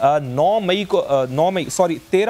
13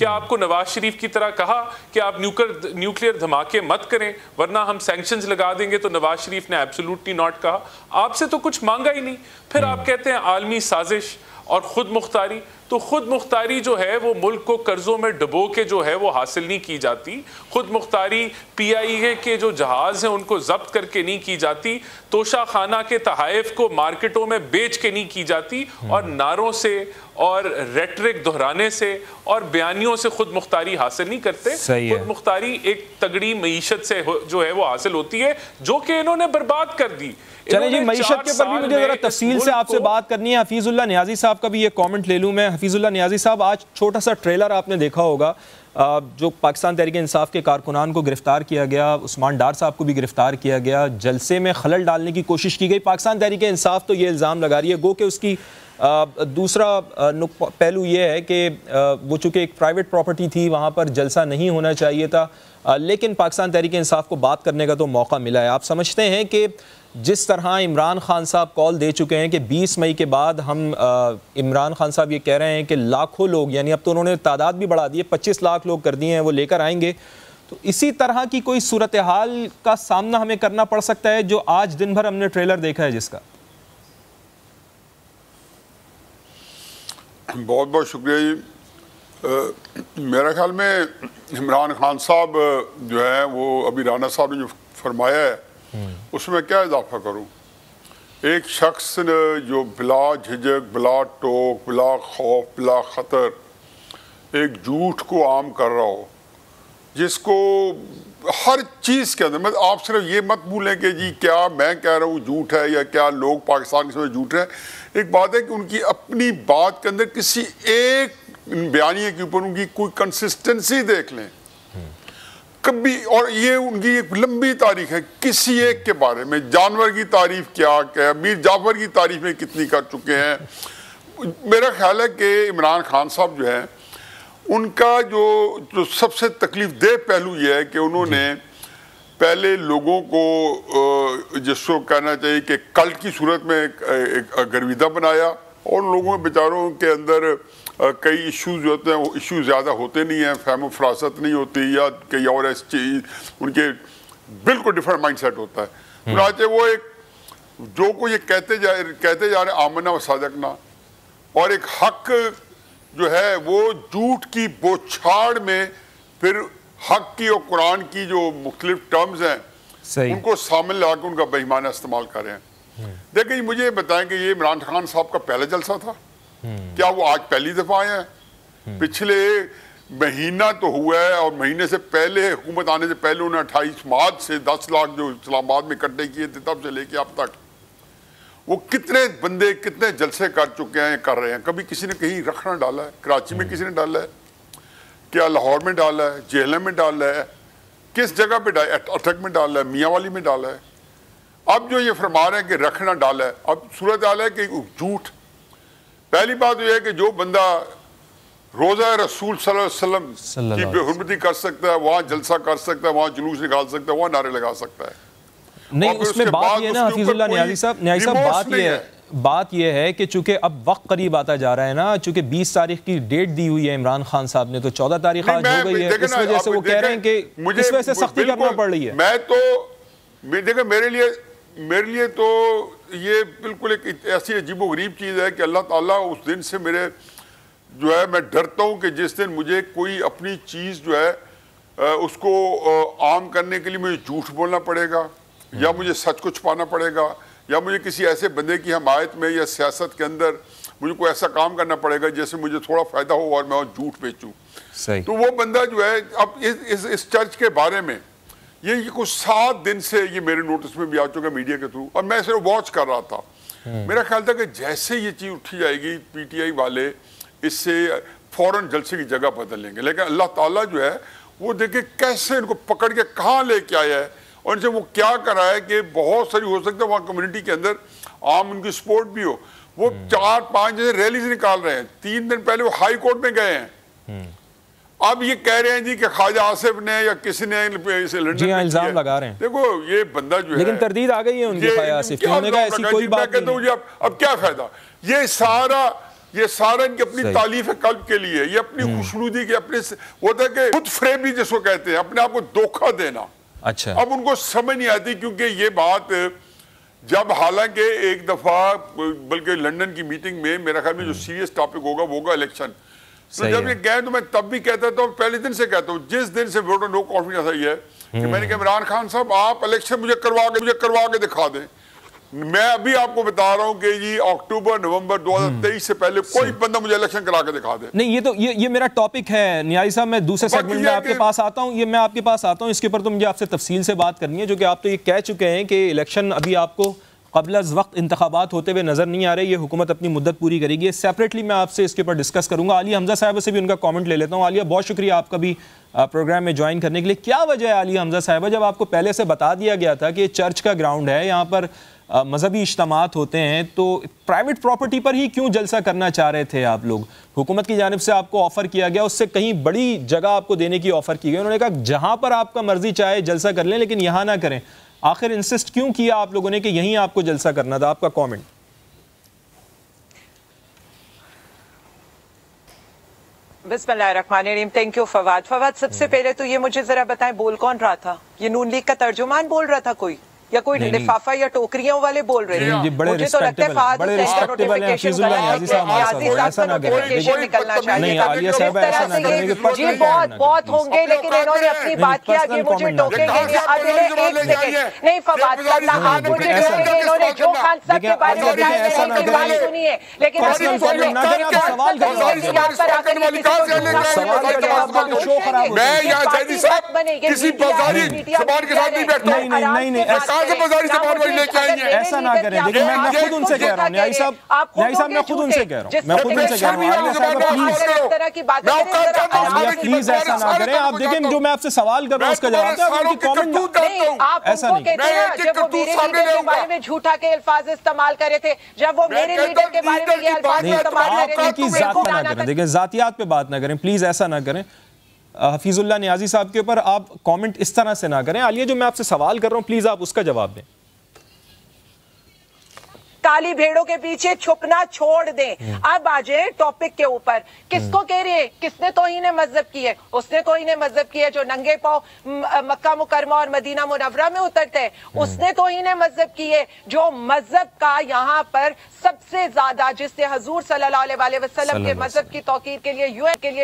کیا آپ کو نواز شریف کی طرح کہا کہ آپ نیوکلیئر دھماکے مت کریں ورنہ ہم سینکشنز لگا دیں گے؟ تو نواز شریف نے ایبسولوٹلی ناٹ کہا. آپ سے تو کچھ مانگا ہی نہیں. پھر آپ کہتے ہیں عالمی سازش اور خود مختاری. تو خود مختاری جو ہے وہ ملک کو قرضوں میں ڈبو کے جو ہے وہ حاصل نہیں کی جاتی. خود مختاری پی آئی اے کے جو جہاز ہیں ان کو ضبط کر کے نہیں کی جاتی. توشہ خانہ کے تحائف کو مارکیٹوں میں بیچ کے نہیں کی جاتی. اور نعروں سے اور ریٹرک دہرانے سے اور بیانیوں سے خود مختاری حاصل نہیں کرتے. خود مختاری ایک تگڑی معیشت سے جو ہے وہ حاصل ہوتی ہے جو کہ انہوں نے برباد کر دی. چلیں جی، معیشت کے اوپر بھی مجھے ذرا تفصیل سے آپ سے بات کرنی ہے. حفیظ اللہ نیازی صاحب کا بھی یہ کامنٹ لے لوں میں. حفیظ اللہ نیازی صاحب، آج چھوٹا سا ٹریلر آپ نے دیکھا ہوگا جو پاکستان تحریک انصاف کے کارکنان کو گرفتار کیا گیا، عثمان ڈار صاحب کو بھی گرفتار کیا گیا، جلسے میں خلل ڈالنے کی کوشش کی گئی. پاکستان تحریک انصاف تو یہ الزام لگا رہی ہے، گو کہ اس کی دوسرا پہلو یہ ہے کہ وہ چونکہ ایک پرائیویٹ پراپرٹی تھی، وہاں پر جلسہ نہیں ہونا چاہیے تھا، لیکن پاکستان تحریک انصاف کو بات کرنے کا تو موقع ملا ہے. آپ سمجھتے ہیں کہ جس طرح عمران خان صاحب کال دے چکے ہیں کہ 20 مئی کے بعد ہم، عمران خان صاحب یہ کہہ رہے ہیں کہ لاکھوں لوگ، یعنی اب تو انہوں نے تعداد بھی بڑھا دی ہے، 25 لاکھ لوگ کر دیے ہیں، وہ لے کر آئیں گے، تو اسی طرح کی کوئی صورتحال کا سامنا ہمیں کرنا پڑ سکتا ہے جو آج دن بھر ہم نے ٹریلر دیکھا ہے جس کا؟ بہت بہت شکریہ جی. میرا خیال میں عمران خان صاحب جو ہے وہ ابھی رانا صاحب نے جو فرمایا ہے اس میں کیا اضافہ کروں. ایک شخص جو بلا جھجک، بلا ٹوک، بلا خوف، بلا خطر ایک جھوٹ کو عام کر رہا ہو، جس کو ہر چیز کے اندر، میں آپ صرف یہ مت بھولیں کہ جی کیا میں کہہ رہا ہوں جھوٹ ہے یا کیا لوگ پاکستان کے سمجھ جھوٹ ہے. ایک بات ہے کہ ان کی اپنی بات کے اندر کسی ایک بیانیے کے اوپر ان کی کوئی کنسسٹنسی دیکھ لیں کبھی، اور یہ ان کی ایک لمبی تاریخ ہے کسی ایک کے بارے میں. جانور کی تعریف کیا کہ میر جعفر کی تعریف میں کتنی کر چکے ہیں. میرا خیال ہے کہ عمران خان صاحب جو ہیں ان کا جو سب سے تکلیف دہ پہلو یہ ہے کہ انہوں نے پہلے لوگوں کو جس کو کہنا چاہیے کہ کلٹ کی صورت میں ایک گرویدہ بنایا، اور لوگوں بیچاروں کے اندر کئی ایشوز جو ہوتے ہیں وہ ایشوز زیادہ ہوتے نہیں ہیں، فہم و فراست نہیں ہوتی یا کئی اور ایسی چیز، ان کے بالکل ڈیفرنٹ مائنڈ سیٹ ہوتا ہے. چنانچہ وہ ایک جو کو یہ کہتے جا رہے آمنا و صادقنا، اور ایک حق جو ہے وہ جھوٹ کی بوچھاڑ میں پھر حق کی اور قرآن کی جو مختلف ٹرمز ہیں ان کو سامنے لا کے ان کا بے ایمانہ استعمال کر رہے ہیں. دیکھیں جی، مجھے بتائیں کہ یہ عمران خان صاحب کا پہلا جلسہ تھا؟ کیا وہ آج پہلی دفعہ آئے ہیں؟ پچھلے مہینہ تو ہوا ہے، اور مہینے سے پہلے حکومت آنے سے پہلے انہوں نے 28 مارچ سے 10 لاکھ جو اسلام آباد میں اکٹھے کیے تھے تب سے لے کے اب تک وہ کتنے بندے کتنے جلسے کر چکے ہیں، کر رہے ہیں. کبھی کسی نے کہیں رکھنا ڈالا ہے؟ کراچی میں کسی نے ڈالا ہے؟ کیا لاہور میں ڈالا ہے؟ جہلم میں ڈالا ہے؟ کس جگہ پہ ڈالا ہے؟ اٹک میں ڈالا ہے؟ میاں والی میں ڈالا ہے؟ اب جو یہ فرما رہے ہیں کہ رکھنا ڈالا ہے، اب صورت حال ہے کہ جھوٹ. پہلی بات یہ ہے کہ جو بندہ روزہ رسول صلی اللہ علیہ وسلم کی بے حرمتی کر سکتا ہے، وہاں جلسہ کر سکتا ہے، وہاں جلوس نکال سکتا ہے، وہاں نعرے لگا سکتا ہے. نہیں، اس میں بات یہ نا حفیظ اللہ نیازی صاحب بات یہ ہے کہ چونکہ اب وقت قریب آتا جا رہا ہے نا، چونکہ 20 تاریخ کی ڈیٹ دی ہوئی ہے عمران خان صاحب نے، تو 14 تاریخ آج ہو گئی ہے، اس وجہ سے وہ کہہ رہے ہیں کہ اس وجہ سے سختی کرنا پڑ رہی ہے. میں تو دیکھیں میرے لیے تو یہ بالکل ایک ایسی عجیب و غریب چیز ہے کہ اللہ تعالیٰ اس دن سے میرے جو ہے میں ڈرتا ہوں کہ جس دن مجھے کوئی اپنی چیز جو ہے اس کو عام کرنے کے لیے مجھے جھوٹ بولنا پڑے گا، یا مجھے سچ کو چھپانا پڑے گا، یا مجھے کسی ایسے بندے کی حمایت میں یا سیاست کے اندر مجھے کوئی ایسا کام کرنا پڑے گا جیسے مجھے تھوڑا فائدہ ہو اور میں وہ جھوٹ بیچوں. تو وہ بندہ جو ہے اب اس چرچ کے بارے میں یہ کچھ 7 دن سے یہ میرے نوٹس میں بھی آ چکا میڈیا کے تھرو، اور میں صرف واچ کر رہا تھا. میرا خیال تھا کہ جیسے یہ چیز اٹھی جائے گی پی ٹی آئی والے اس سے فوراً جلسے کی جگہ بدل لیں گے، لیکن اللہ تعالیٰ جو ہے وہ دیکھیں کیسے ان کو پکڑ کے کہاں لے کے آیا ہے، اور ان سے وہ کیا کرا ہے کہ بہت ساری ہو سکتا ہے وہاں کمیونٹی کے اندر عام ان کی سپورٹ بھی ہو. وہ 4-5 جیسے ریلیز نکال رہے ہیں. 3 دن پہلے وہ ہائی کورٹ میں گئے ہیں. اب یہ کہہ رہے ہیں جی کہ خواجہ آصف نے یا کسی نے جی ہاں الزام لگا رہے ہیں. دیکھو یہ بندہ جو ہے لیکن تردید آ گئی ہے ان کی خواجہ آصف کی، انہوں نے کہا ایسی کوئی بات نہیں. اب کیا فائدہ؟ یہ سارا یہ سارا ان کی اپنی تالیف قلب کے لیے، یہ اپنی خوشنودی کے اپنے ہوتا ہے کہ خود فریبی جس کو کہتے ہیں، اپنے آپ کو دھوکہ دینا. اچھا اب ان کو سمجھ نہیں آتی، کیونکہ یہ بات جب حالانکہ ایک دفعہ بلکہ لنڈن کی میٹنگ میں میرا خیال میں جو سیریس ٹاپک ہوگا وہ ہوگا الیکشن. تو جب یہ گئے تو میں تب بھی کہتا تھا، پہلے دن سے کہتا ہوں، جس دن سے ووٹ نو کانفیڈنس آئی ہے کہ میں نے کہا عمران خان صاحب آپ الیکشن مجھے کروا کے دکھا دیں. میں ابھی آپ کو بتا رہا ہوں کہ یہ اکتوبر نومبر 2023 سے پہلے کوئی بندہ مجھے الیکشن کرا کے دکھا دے. نہیں، یہ تو یہ میرا ٹاپک ہے نیازی صاحب. میں دوسرے سیگمنٹ میں آپ کے پاس آتا ہوں، میں آپ کے پاس آتا ہوں. اس کے اوپر تو مجھے آپ سے تفصیل سے بات کرنی ہے، جو کہ آپ تو یہ کہہ چکے ہیں کہ الیکشن ابھی آپ کو قبل از وقت انتخابات ہوتے ہوئے نظر نہیں آ رہے، یہ حکومت اپنی مدت پوری کرے گی. سیپریٹلی میں آپ سے اس کے اوپر ڈسکس کروں گا. عالیہ حمزہ صاحبہ سے بھی ان کا کامنٹ لے لیتا ہوں. عالیہ، بہت شکریہ آپ کا بھی پروگرام میں جوائن کرنے کے لیے. کیا وجہ ہے عالیہ حمزہ صاحبہ، جب آپ کو پہلے سے بتا دیا گیا تھا کہ یہ چرچ کا گراؤنڈ ہے، یہاں پر مذہبی اجتماعات ہوتے ہیں، تو پرائیویٹ پراپرٹی پر ہی کیوں جلسہ کرنا چاہ رہے تھے آپ لوگ؟ حکومت کی جانب سے آپ کو آفر کیا گیا، اس سے کہیں بڑی جگہ آپ کو دینے کی آفر کی گئی. انہوں نے کہا جہاں پر آپ کا مرضی چاہے جلسہ کر لیں لیکن یہاں نہ کریں. آخر انسسٹ کیوں کیا آپ لوگوں نے کہ یہیں آپ کو جلسہ کرنا تھا؟ آپ کا کامنٹ. بسم اللہ الرحمن الرحیم. Thank you Fawad. سب سے پہلے تو یہ مجھے ذرا بتائیں، بول کون رہا تھا؟ یہ نون لیگ کا ترجمان بول رہا تھا کوئی، یا کوئی لفافہ یا ٹوکریوں والے بول رہے ہیں؟ مجھے تو لگتا ہے فہد حسین کا نوٹیفیکیشن نیازی صاحب نوٹیفیکیشن نکلنا چاہیے تھا. جی بہت ہوں گے، لیکن انہوں نے اپنی بات کیا کہ مجھے ٹوکیں گے. اب ایک سیکنڈ نہیں فواد کرنا، آپ مجھے ٹوکیں گے. انہوں نے جو خان صاحب کے بارے میں بتایا میں ان کی بات سنی ہے، لیکن اب یہاں پر آ ایسا نہ کریں. لیکن میں خود ان سے کہہ رہا ہوں، نیازی صاحب میں خود ان سے کہہ رہا ہوں، پلیز ایسا نہ کریں. آپ دیکھیں جو میں آپ سے سوال کر رہا ہوں اس کا جواب ایسا نہیں. جب وہ میرے لیڈر کے بارے میں جھوٹا کے الفاظ استعمال کرے تھے، جب وہ میرے لیڈر کے بارے میں یہ الفاظ استعمال کرے تھے، آپ کی ذات پہ نہ کریں. دیکھیں ذاتیات پہ بات نہ کریں، پلیز ایسا نہ کریں. حفیظ اللہ نیازی صاحب کے اوپر آپ کامنٹ اس طرح سے نہ کریں. عالیہ، جو میں آپ سے سوال کر رہا ہوں پلیز آپ اس کا جواب دیں. کالی بھیڑوں کے پیچھے چھپنا چھوڑ دیں. اب آ جائیں ٹاپک کے اوپر. کس کو کہہ رہے ہیں کس نے توہین مذہب کی ہے؟ اس نے توہین مذہب کی ہے جو ننگے پاؤں مکہ مکرمہ اور مدینہ منورہ میں اترتے ہیں. اس نے توہین مذہب کی ہے جو مذہب کا یہاں پر سب سے زیادہ، جس نے حضور صلی اللہ علیہ وسلم کے مذہب کی توقیر کے لیے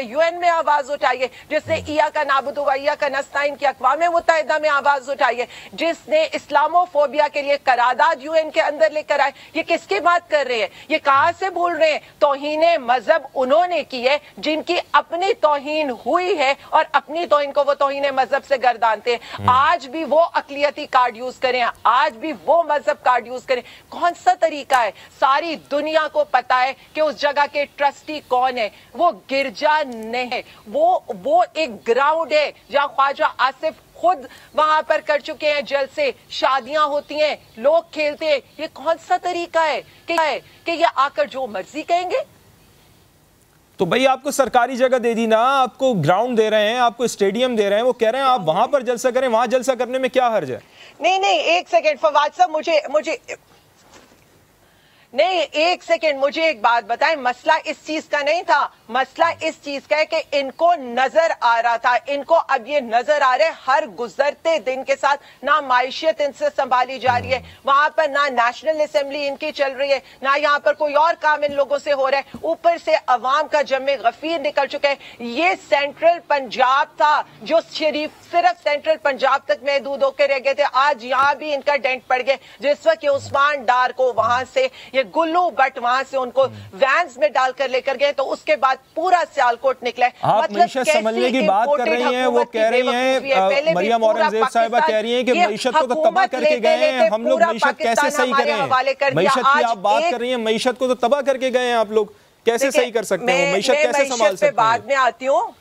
یو این میں آواز اٹھائی ہے، جس نے ایاک نعبد و ایاک نستعین کی اقوام متحدہ میں آواز اٹھائی ہے، جس نے اسلاموفوبیا کے لیے قرارداد یو این کے اندر لے کر آئے. یہ کس کی بات کر رہے ہیں؟ یہ کہاں سے بھول رہے ہیں؟ توہین مذہب انہوں نے کی ہے جن کی اپنی توہین ہوئی ہے، اور اپنی توہین کو وہ توہین مذہب سے گردانتے ہیں. آج بھی وہ اقلیتی کارڈ یوز کریں، آج بھی وہ مذہب کارڈ یوز کریں. کون سا طریقہ ہے؟ ساری دنیا کو پتا ہے کہ اس جگہ کے ٹرسٹی کون ہے. وہ گرجا نہیں ہے، وہ ایک گراؤنڈ ہے جہاں خواجہ آصف خود وہاں پر کر چکے ہیں جلسے، شادیاں ہوتی ہیں، لوگ کھیلتے ہیں. یہ کون سا طریقہ ہے کہ یہ آ کر جو مرضی کہیں گے؟ تو بھائی آپ کو سرکاری جگہ دے دی نا، آپ کو گراؤنڈ دے رہے ہیں، آپ کو اسٹیڈیم دے رہے ہیں، وہ کہہ رہے ہیں آپ وہاں پر جلسہ کریں. وہاں جلسہ کرنے میں کیا حرج ہے؟ نہیں ایک سیکنڈ فواد صاحب، مجھے ایک بات بتائیں. مسئلہ اس چیز کا نہیں تھا، مسئلہ اس چیز کا ہے کہ ان کو نظر آ رہا تھا، ان کو اب یہ نظر آ رہا ہے ہر گزرتے دن کے ساتھ نہ معیشت ان سے سنبھالی جا رہی ہے، وہاں پر نہ نیشنل اسمبلی ان کی چل رہی ہے، نہ یہاں پر کوئی اور کام ان لوگوں سے ہو رہا ہے. اوپر سے عوام کا جمع غفیر نکل چکے ہیں. یہ سینٹرل پنجاب تھا جو صرف سینٹرل پنجاب تک محدود ہو کے رہ گئے تھے. آج یہاں بھی ان کا ڈینٹ پڑ گیا. جس وقت یہ عثمان ڈار کو وہاں سے یہ گلو بٹ وہاں سے ان کو وینز میں ڈال کر لے کر گئے تو اس کے بعد پورا سیالکوٹ نکلا ہے. آپ معیشت سمجھنے کی بات کر رہی ہیں، وہ کہہ رہی ہیں مریم اورنگزیب صاحبہ کہہ رہی ہیں کہ معیشت کو تو تباہ کر کے گئے ہیں ہم لوگ، معیشت کیسے صحیح کریں؟ معیشت کی آپ بات کر رہی ہیں، معیشت کو تو تباہ کر کے گئے ہیں آپ لوگ، کیسے صحیح کر سکتے ہیں؟ معیشت کیسے سنبھال سکتے ہیں؟ بعد میں آتی ہوں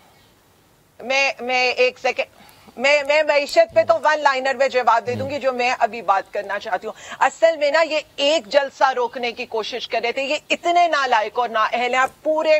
میں ایک سیکنڈ. میں معیشت پہ تو ون لائنر میں جواب دے دوں گی جو میں ابھی بات کرنا چاہتی ہوں. اصل میں نا یہ ایک جلسہ روکنے کی کوشش کر رہے تھے. یہ اتنے نالائق اور نااہل ہیں. پورے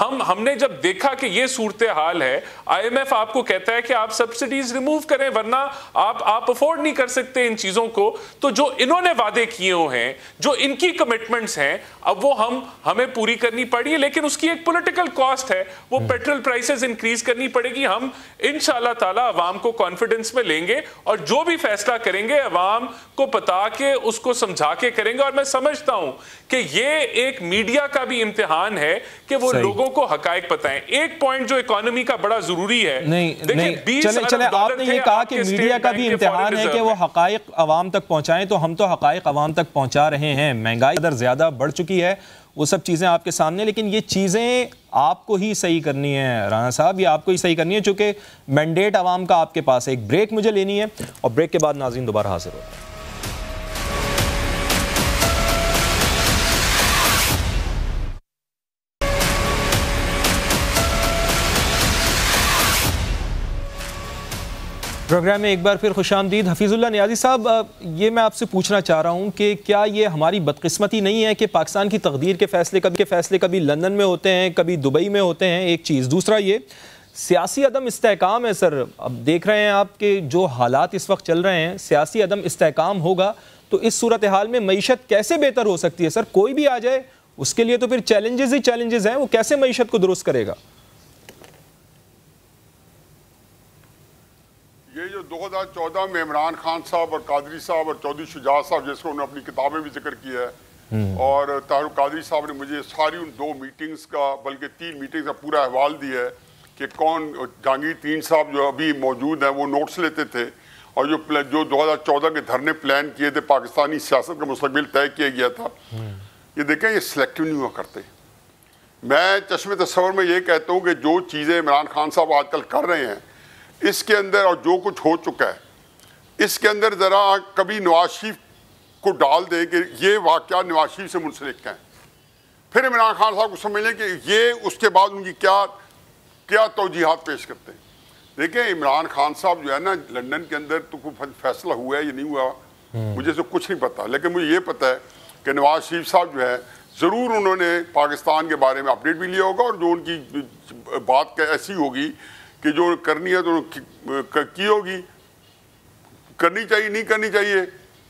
ہم نے جب دیکھا کہ یہ صورتحال ہے, IMF آپ کو کہتا ہے کہ آپ سبسڈیز ریموو کریں ورنہ آپ افورڈ نہیں کر سکتے ان چیزوں کو, تو جو انہوں نے وعدے کیے ہوئے ہیں, جو ان کی کمٹمنٹس ہیں, اب وہ ہمیں پوری کرنی پڑی ہے, لیکن اس کی ایک پولیٹیکل کاسٹ ہے, وہ پیٹرول پرائسز انکریز کرنی پڑے گی. ہم انشاءاللہ تعالی عوام کو کانفیڈنس میں لیں گے اور جو بھی فیصلہ کریں گے عوام کو بتا کے اس کو سمجھا کے کریں گے. اور میں سمجھتا ہوں کہ یہ ایک میڈیا کا بھی امتحان ہے کہ وہ لوگوں کو حقائق بتائیں. ایک پوائنٹ جو اکانومی کا بڑا ضروری ہے, چلیں آپ نے یہ کہا کہ میڈیا کا بھی امتحان ہے کہ وہ حقائق عوام تک پہنچائیں, تو ہم تو حقائق عوام تک پہنچا رہے ہیں. مہنگائی قدر زیادہ بڑھ چکی ہے, وہ سب چیزیں آپ کے سامنے, لیکن یہ چیزیں آپ کو ہی صحیح کرنی ہے رانا صاحب, یہ آپ کو ہی صحیح کرنی ہے چونکہ مینڈیٹ عوام کا آپ کے پاس ہے. ایک بریک مجھے لینی ہے اور بریک کے بعد ناظرین دوبارہ حاضر ہوتے ہیں. پروگرام میں ایک بار پھر خوش آمدید. حفیظ اللہ نیازی صاحب, یہ میں آپ سے پوچھنا چاہ رہا ہوں کہ کیا یہ ہماری بدقسمتی نہیں ہے کہ پاکستان کی تقدیر کے فیصلے کبھی لندن میں ہوتے ہیں, کبھی دبئی میں ہوتے ہیں, ایک چیز. دوسرا یہ سیاسی عدم استحکام ہے سر. اب دیکھ رہے ہیں آپ کہ جو حالات اس وقت چل رہے ہیں, سیاسی عدم استحکام ہوگا تو اس صورتحال میں معیشت کیسے بہتر ہو سکتی ہے سر؟ کوئی بھی آ جائے اس کے لیے تو پھر چیلنجز ہی چیلنجز ہیں, وہ کیسے معیشت کو درست کرے گا؟ یہ جو 2014 میں عمران خان صاحب اور قادری صاحب اور چودھری شجاع صاحب, جس کو انہوں نے اپنی کتابیں بھی ذکر کیا ہے, اور طاہر قادری صاحب نے مجھے ساری ان 2 میٹنگز کا بلکہ 3 میٹنگز کا پورا احوال دیا ہے کہ کون, جہانگیر ترین صاحب جو ابھی موجود ہیں وہ نوٹس لیتے تھے, اور جو 2014 کے دھرنے پلان کیے تھے, پاکستانی سیاست کا مستقبل طے کیا گیا تھا, یہ دیکھیں یہ سلیکٹو نہیں ہوا کرتے. میں چشم تصور میں یہ کہتا ہوں کہ جو چیزیں عمران خان صاحب آج کل کر رہے ہیں اس کے اندر, اور جو کچھ ہو چکا ہے اس کے اندر, ذرا کبھی نواز شریف کو ڈال دیں کہ یہ واقعہ نواز شریف سے منسلک ہیں, پھر عمران خان صاحب کو سمجھ لیں کہ یہ اس کے بعد ان کی کیا توجیحات پیش کرتے ہیں. دیکھیں عمران خان صاحب جو ہے نا, لندن کے اندر تو کوئی فیصلہ ہوا ہے یا نہیں ہوا مجھے سے کچھ نہیں پتا, لیکن مجھے یہ پتا ہے کہ نواز شریف صاحب جو ہے ضرور انہوں نے پاکستان کے بارے میں اپڈیٹ بھی لیا ہوگا, اور جو ان کی بات ایسی ہوگی کہ جو کرنی ہے تو کی ہوگی, کرنی چاہیے نہیں کرنی چاہیے,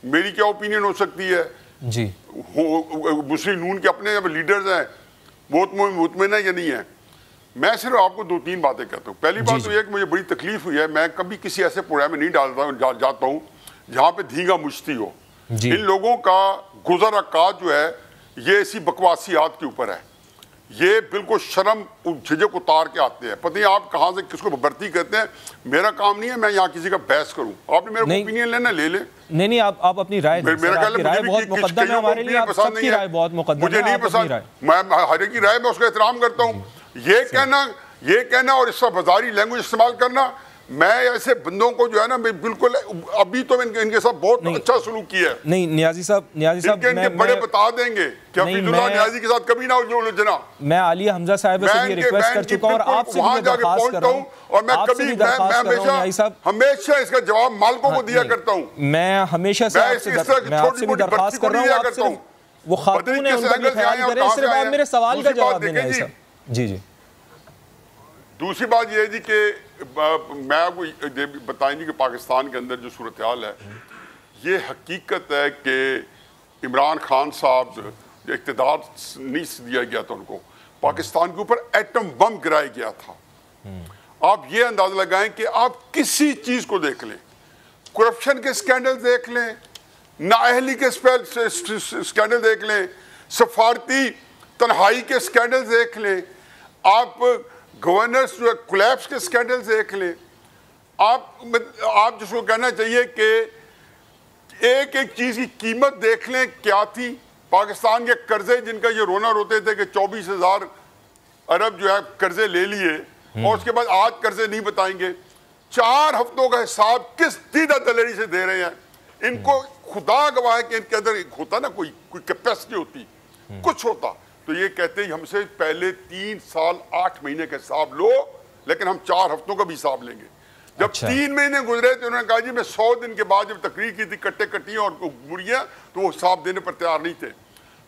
میری کیا اوپینین ہو سکتی ہے جی. مسلم نون کے اپنے لیڈرز ہیں, وہ مطمئن ہے یا نہیں ہے. میں صرف آپ کو 2-3 باتیں کہتا ہوں. پہلی بات تو یہ کہ مجھے بڑی تکلیف ہوئی ہے, میں کبھی کسی ایسے پروگرام میں نہیں جاتا ہوں جہاں پہ دھینگا مچھتی ہو. ان لوگوں کا گزر اوقات جو ہے یہ ایسی بکواسیات کے اوپر ہے, یہ بالکل شرم جھجک اتار کے آتے ہیں. پتہ نہیں آپ کہاں سے کس کو بھرتی کرتے ہیں, میرا کام نہیں ہے میں یہاں کسی کا بحث کروں. آپ نے میرا اوپینین لینا لے لیں. نہیں آپ اپنی رائے دیں. میرا خیال ہے رائے بہت مقدم ہے ہمارے لیے, آپ سب کی رائے بہت مقدم ہے, مجھے نہیں پسند, میں ہر ایک کی رائے میں اس کا احترام کرتا ہوں. یہ کہنا اور اس کا بازاری لینگویج استعمال کرنا, میں ایسے بندوں کو جو ہے نا بالکل, ابھی تو ان کے ساتھ بہت اچھا سلوک کیا ہے. نہیں نیازی صاحب ان کے بڑے بتا دیں گے کہ حفیظ اللہ نیازی کے ساتھ کبھی نہ الجھنا. میں عالیہ حمزہ صاحب سے یہ ریکویسٹ کر چکا ہوں اور آپ سے بھی درخواست کر رہا ہوں, اور میں کبھی ہمیشہ اس کا جواب مالکوں کو دیا کرتا ہوں. میں ہمیشہ سے آپ سے بھی درخواست کر رہا ہوں, وہ خاتون ہے ان کا بھی خیال کریں. صرف آپ میرے سوال کا جواب دینا ہے صاحب. جی. دوسری بات یہ جی کہ میں آپ کو بتائیں گی کہ پاکستان کے اندر جو صورتحال ہے, یہ حقیقت ہے کہ عمران خان صاحب اقتدار نہیں دیا گیا تھا ان کو, پاکستان کے اوپر ایٹم بم گرایا گیا تھا. آپ یہ اندازہ لگائیں کہ آپ کسی چیز کو دیکھ لیں, کرپشن کے سکینڈل دیکھ لیں, نااہلی کے سکینڈل دیکھ لیں, سفارتی تنہائی کے سکینڈل دیکھ لیں, آپ گورنرز جو کولیپس کے سکینڈل دیکھ لیں, آپ جس کو کہنا چاہیے کہ ایک چیز کی قیمت دیکھ لیں کیا تھی. پاکستان کے قرضے جن کا یہ رونا روتے تھے کہ 24,000 ارب جو ہے قرضے لے لیے, اور اس کے بعد آج قرضے نہیں بتائیں گے. 4 ہفتوں کا حساب کس دیدہ دلیری سے دے رہے ہیں. ان کو خدا گواہ ہے کہ ان کے اندر ہوتا نا کوئی کیپیسٹی ہوتی, کچھ ہوتا تو یہ کہتے ہیں ہم سے پہلے 3 سال 8 مہینے کا حساب لو, لیکن ہم 4 ہفتوں کا بھی حساب لیں گے. جب 3 مہینے گزرے تو انہوں نے کہا جی میں 100 دن کے بعد جب تقریر کی تھی کٹے کٹیاں اور مڑیاں, تو وہ حساب دینے پر تیار نہیں تھے.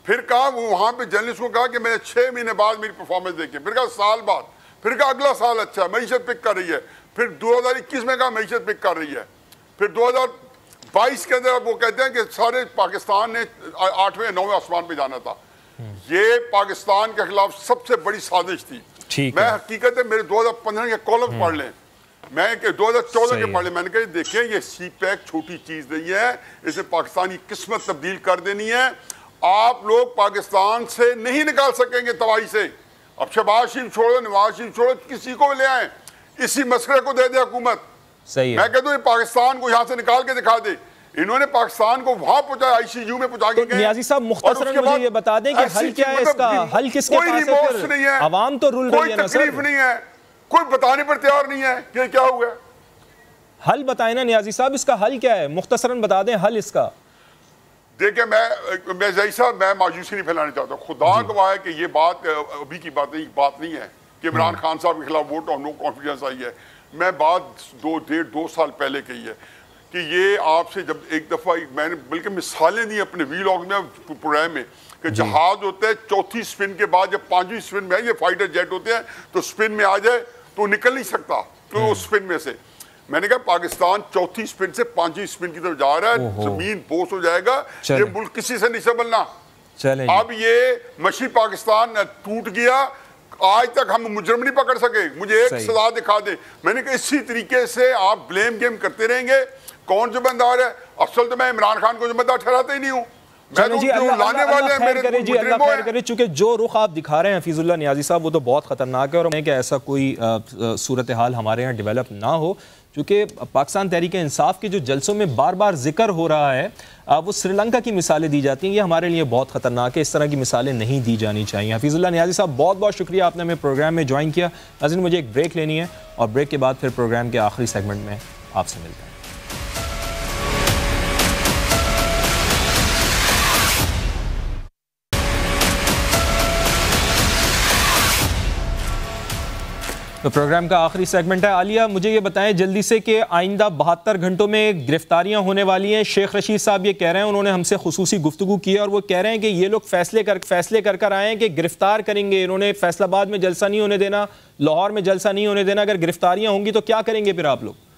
پھر کہا وہاں پہ جرنلسٹ کو کہا کہ میں نے 6 مہینے بعد میری پرفارمنس دیکھی, پھر کہا سال بعد, پھر کہا اگلا سال اچھا معیشت پک کر رہی ہے, پھر 2021 میں کہا معیشت پک کر رہی ہے, پھر 2022 کے اندر وہ کہتے ہیں کہ سارے پاکستان نے 8ویں 9ویں آسمان پہ جانا تھا. یہ پاکستان کے خلاف سب سے بڑی سازش تھی. میں حقیقت ہے میرے 2015 کے کالم پڑھ لیں, میں 2014 کے پڑھ لیں, میں نے کہا دیکھیں یہ سی پیک چھوٹی چیز نہیں ہے, اسے پاکستانی قسمت تبدیل کر دینی ہے. آپ لوگ پاکستان سے نہیں نکال سکیں گے تباہی سے. اب شہباز شریف چھوڑو, نواز شریف چھوڑو, کسی کو لے آئیں, اسی مسئلے کو دے دے حکومت. میں کہتا ہوں یہ پاکستان کو یہاں سے نکال کے دکھا دے. انہوں نے پاکستان کو وہاں پہنچایا, آئی سی یو میں پہنچا کے گئے. نیازی صاحب مختصراً مجھے یہ بتا دیں کہ حل کیا ہے اس کا, حل کس کے پاس ہے؟ پھر عوام تو رول رہی ہے نا سر, کوئی تکلیف نہیں ہے, کوئی بتانے پر تیار نہیں ہے کہ کیا ہوا ہے. حل بتائیں نا نیازی صاحب, اس کا حل کیا ہے, مختصراً بتا دیں حل اس کا. دیکھیں میں زئی صاحب میں مایوسی نہیں پھیلانا چاہتا, خدا گواہ ہے کہ یہ بات ابھی کی بات نہیں ہے کہ عمران خان صاحب کے خلاف ووٹ آف نو کانفیڈنس آئی ہے. میں بات 2 سال پہلے کہی ہے کہ یہ آپ سے جب ایک دفعہ میں نے بلکہ مثالیں دی اپنے ویلاگ میں پروگرام میں کہ جہاز ہوتا ہے 4تھی سپن کے بعد جب 5ویں سپن میں یہ فائٹر جیٹ ہوتے ہیں تو سپن میں آ جائے تو نکل نہیں سکتا تو اس سپن میں سے. میں نے کہا پاکستان 4تھی سپن سے 5ویں سپن کی طرف جا رہا ہے, زمین بوس ہو جائے گا, یہ ملک کسی سے نہیں سنبھلنا. اب یہ مشرقی پاکستان ٹوٹ گیا, آج تک ہم مجرم نہیں پکڑ سکے, مجھے ایک سزا دکھا دے. میں نے کہا اسی طریقے سے آپ بلیم گیم کرتے رہیں گے. کون ذمہ دار ہے؟ اصل تو میں عمران خان کو ذمہ دار ٹھہراتا ہی نہیں ہوں. چونکہ جو رخ آپ دکھا رہے ہیں حفیظ اللہ نیازی صاحب وہ تو بہت خطرناک ہے, اور کہ ایسا کوئی صورتحال ہمارے یہاں ڈیولپ نہ ہو, چونکہ پاکستان تحریک انصاف کے جو جلسوں میں بار بار ذکر ہو رہا ہے وہ سری لنکا کی مثالیں دی جاتی ہیں, یہ ہمارے لیے بہت خطرناک ہے, اس طرح کی مثالیں نہیں دی جانی چاہیے. حفیظ اللہ نیازی صاحب بہت بہت شکریہ, آپ نے ہمیں پروگرام میں جوائن کیا. ناظرین مجھے ایک بریک لینی ہے اور بریک کے بعد پھر پروگرام کے آخری سیگمنٹ میں آپ سے ملتے ہیں. تو پروگرام کا آخری سیگمنٹ ہے. عالیہ مجھے یہ بتائیں جلدی سے کہ آئندہ 72 گھنٹوں میں گرفتاریاں ہونے والی ہیں. شیخ رشید صاحب یہ کہہ رہے ہیں, انہوں نے ہم سے خصوصی گفتگو کی ہے اور وہ کہہ رہے ہیں کہ یہ لوگ فیصلے کر آئے ہیں کہ گرفتار کریں گے. انہوں نے فیصل آباد میں جلسہ نہیں ہونے دینا, لاہور میں جلسہ نہیں ہونے دینا. اگر گرفتاریاں ہوں گی تو کیا کریں گے پھر آپ لوگ؟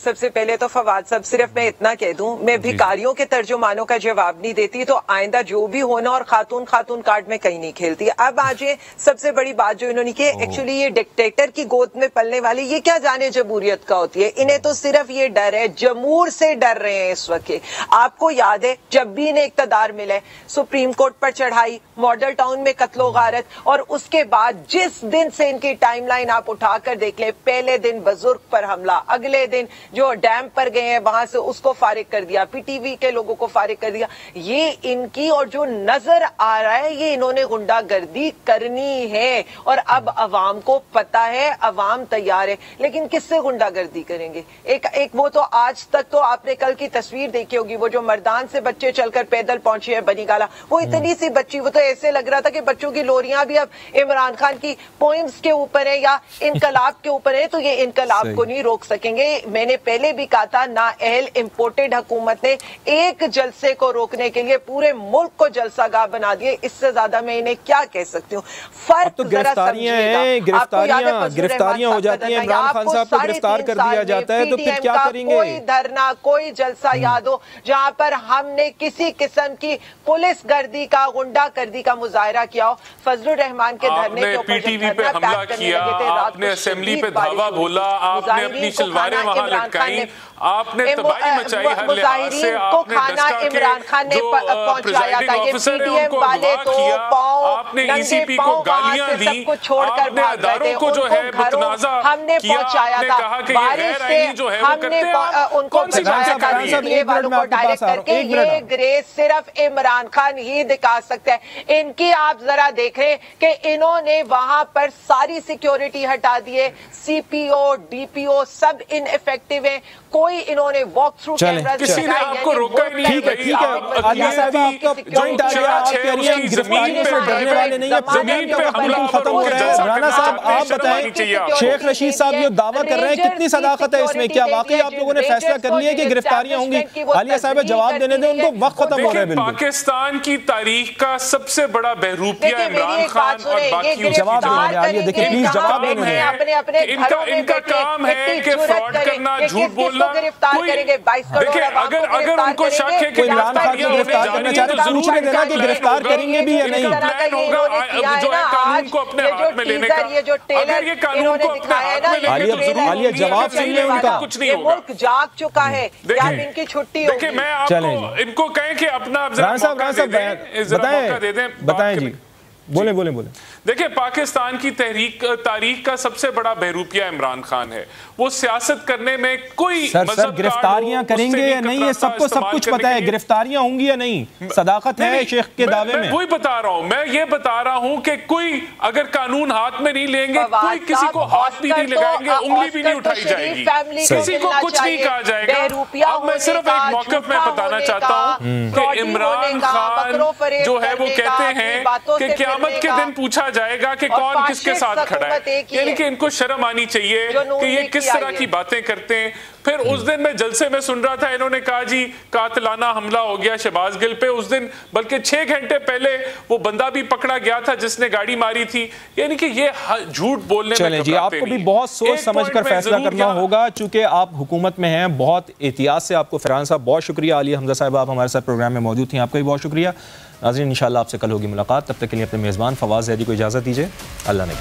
سب سے پہلے تو فواد صاحب صرف میں اتنا کہہ دوں, میں بھکاریوں کے ترجمانوں کا جواب نہیں دیتی, تو آئندہ جو بھی ہونا, اور خاتون کارڈ میں کہیں نہیں کھیلتی. اب آج سب سے بڑی بات جو انہوں نے کی, ایکچولی یہ ڈکٹیٹر کی گود میں پلنے والی, یہ کیا جانے جمہوریت کا ہوتی ہے. انہیں تو صرف یہ ڈر ہے, جمہور سے ڈر رہے ہیں اس وقت. آپ کو یاد ہے جب بھی انہیں اقتدار ملے, سپریم کورٹ پر چڑھائی, ماڈل ٹاؤن میں قتل و غارت, اور اس کے بعد جس دن سے ان کی ٹائم لائن آپ اٹھا کر دیکھ لیں, پہلے دن بزرگ پر حملہ, اگلے دن جو ڈیم پر گئے ہیں وہاں سے اس کو فارغ کر دیا, پی ٹی وی کے لوگوں کو فارغ کر دیا. یہ ان کی, اور جو نظر آ رہا ہے یہ انہوں نے غنڈہ گردی کرنی ہے, اور اب عوام کو پتا ہے, عوام تیار ہے, لیکن کس سے غنڈہ گردی کریں گے. ایک وہ تو آج تک تو آپ نے کل کی تصویر دیکھی ہوگی, وہ جو مردان سے بچے چل کر پیدل پہنچے ہیں بنی گالا, وہ اتنی سی بچی, وہ تو ایسے لگ رہا تھا کہ بچوں کی لوریاں بھی اب عمران خان کی پوئمز کے اوپر ہے یا انقلاب کے اوپر ہے, تو یہ انقلاب کو نہیں روک سکیں گے. میں نے پہلے بھی کہا تھا, نااہل امپورٹڈ حکومت نے ایک جلسے کو روکنے کے لیے پورے ملک کو جلسہ گاہ بنا دیے. اس سے زیادہ میں انہیں کیا کہہ سکتی ہوں. فرق تو گرفتاریاں ہیں, گرفتاریاں ہو جاتی ہیں, عمران خان صاحب کو گرفتار کر دیا جاتا ہے, تو پھر کیا کریں گے؟ کوئی دھرنا, کوئی جلسہ یاد ہو جہاں پر ہم نے کسی قسم کی پولیس گردی کا, غنڈہ گردی کا مظاہرہ کیا ہو. فضل الرحمان کے دھرنے کے اوپر پی ٹی وی پہ حملہ کیا, آپ نے اسمبلی پہ دھاوا بولا, آپ نے اپنی شلواریں وہاں لٹکائیں, آپ نے تباہی مچائی ہر لحاظ سے, آپ نے دستہ کے جو پریزائڈنگ آفیسر ہیں ان کو اغوا کیا, آپ نے ای سی پی کو گالیاں دی, آپ نے اداروں کو جو ہے متنازع کیا, آپ نے کہا کہ یہ غیر آئینی جو ہے وہ کرتے ہیں. کون سی بات کر رہی ہے؟ یہ گریس صرف عمران خان ہی دکھا سکتا ہے. ان کی آپ ذرا دیکھیں کہ انہوں نے وہاں پر ساری سیکیورٹی ہٹا دیے, سی پی او, ڈی پی او سب ان ایفیکٹو ہیں, کوئی انہوں نے واک تھرو کیمرہ کسی نے آپ کو روکا ہی نہیں. ٹھیک ہے عالیہ صاحب, آپ کا جوائنٹ آ گیا, آپ کہہ رہی ہیں گرفتاریوں سے ڈرنے والے نہیں ہیں, زمین پہ بالکل ختم ہو رہا ہے. رانا صاحب آپ بتائیں, شیخ رشید صاحب یہ دعویٰ کر رہے ہیں, کتنی صداقت ہے اس میں؟ کیا واقعی آپ لوگوں نے فیصلہ کر لیا کہ گرفتاریاں ہوں گی. عالیہ صاحبہ جواب دینے دیں, ان کو وقت ختم ہو رہا ہے. بالکل پاکستان کی تاریخ کا سب سے بڑا بہروپیہ عمران خان اور باقیوں جواب دینے عالیہ, دیکھیں پلیز جواب دینے ہیں. ان کا کام ہے کہ فراڈ کرنا, جھوٹ بولنا. دیکھیں اگر ان کو شک ہے کہ عمران خان کو گرفتار کرنا چاہ رہے, پوچھنے دینا کہ گرفتار کریں گے بھی یا نہیں. پلان ہوگا جو ہے قانون کو اپنے ہاتھ میں لینے کا. اگر یہ قانون کو اپنے ہاتھ میں لینے کا عالیہ جواب سن لیں ان کا. کچھ نہیں ہوگا. ملک جاگ چکا ہے, یا ان کی چھٹی ہوگی. دیکھیں میں آپ کو ان کو کہیں کہ اپنا موقع دے دیں. بتائیں جی, بولیں بولیں بولیں. دیکھیں پاکستان کی تاریخ کا سب سے بڑا بہروپیہ عمران خان ہے. وہ سیاست کرنے میں کوئی سر گرفتاریاں کریں گے یا نہیں, یہ سب کو سب کچھ پتا ہے. گرفتاریاں ہوں گی یا نہیں, صداقت ہے شیخ کے دعوے میں. وہی بتا رہا ہوں, میں یہ بتا رہا ہوں کہ کوئی اگر قانون ہاتھ میں نہیں لیں گے, کوئی کسی کو ہاتھ بھی نہیں لگائیں گے, انگلی بھی نہیں اٹھائی جائے گی, کسی کو کچھ نہیں کہا جائے گا. اب میں صرف ایک موقف میں بتانا چاہتا ہوں کہ عمران خان جو ہے وہ کہتے ہیں کہ قیامت کے دن پوچھا جائے گا کہ کون کس کے ساتھ کھڑا ہے. یعنی کہ ان کو شرم آنی چاہیے کہ یہ کس طرح کی باتیں کرتے ہیں. پھر اس دن میں جلسے میں سن رہا تھا, انہوں نے کہا جی قاتلانہ حملہ ہو گیا شہباز گل پہ. اس دن بلکہ 6 گھنٹے پہلے وہ بندہ بھی پکڑا گیا تھا جس نے گاڑی ماری تھی. یعنی کہ یہ جھوٹ بولنے میں چلیں جی, آپ کو بھی بہت سوچ سمجھ کر فیصلہ کرنا ہوگا, چونکہ آپ حکومت میں ہیں. بہت احتیاط سے آپ کو. فرحان صاحب بہت شکریہ, عالیہ حمزہ صاحب آپ ہمارے ساتھ پروگرام میں موجود تھیں, آپ کا بھی بہت شکریہ. ناظرین انشاءاللہ آپ سے کل ہوگی ملاقات, تب تک کے لیے اپنے میزبان فواز زیدی کو اجازت دیجیے. اللہ نے